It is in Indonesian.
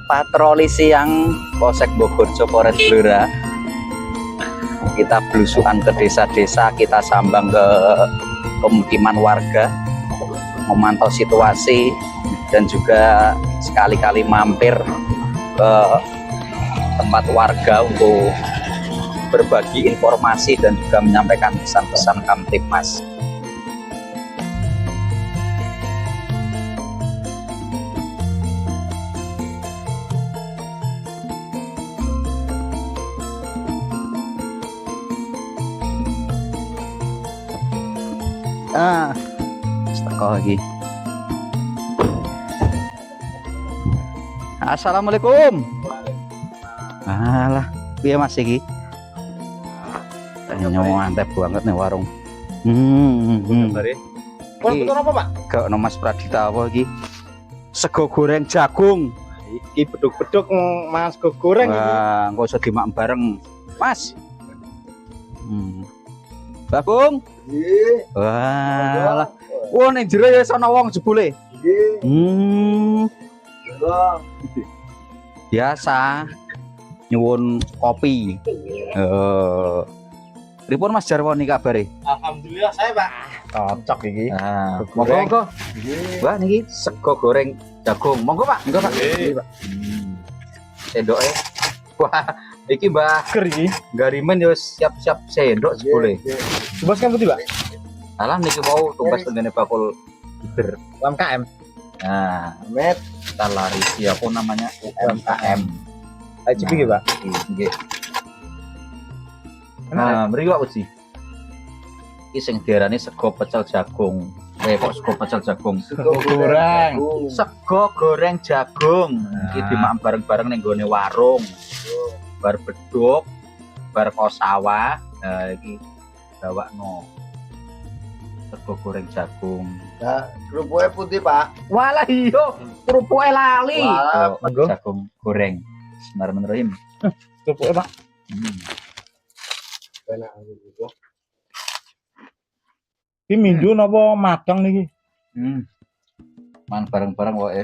patroli siang Polsek Bogor Polres Blora. Kita belusukan ke desa-desa, kita sambang ke pemukiman warga, memantau situasi dan juga sekali-kali mampir ke tempat warga untuk berbagi informasi dan juga menyampaikan pesan-pesan Kamtibmas. Teko lagi. Assalamualaikum. Alah, piye Mas iki? Nyawa mantep banget nih warung. Wah, betul apa, Pak? Gak ono Mas Pradita apa iki? Sego goreng jagung. Iki beduk-beduk Mas go goreng iki. Wah, engko iso dimak bareng. Mas. Babung. Nggih. Wah, wah ning jero ya ana wong jebule. Nggih. Biasa nyuwun kopi. Pripun Mas Jarwani kabare? Alhamdulillah saya, Pak. Cocok iki. Monggo. Wah niki sego goreng jagung. Monggo Pak. Monggo Pak. Nggih, Pak. Sendoke. Wah, iki Mbah Ker iki. Garimen yo siap-siap sendok jebule. Bos kan putih, Pak. Alah niki mau tugas tengene bakul ber. UMKM. Nah, Met. kita lari siapa namanya UMKM. Ayo cepet Pak. Nggih. Nah, mriki Pak Uji. Iki sing diarani sego pecel jagung. Kok sego pecel jagung? Sego goreng. Sego goreng jagung. Iki dimakan bareng-bareng ning gone warung. Bar beduk, bar kosawa. Nah, iki gawakno. Sego goreng jagung. Nah, kerupuknya putih, Pak. Walah iya, kerupuknya lali. Wah, monggo. Jagung goreng. Bismillahirrahmanirrahim. Kerupuknya, Pak. Enak gitu. Iki mindu napa madang niki? Man bareng-bareng wae.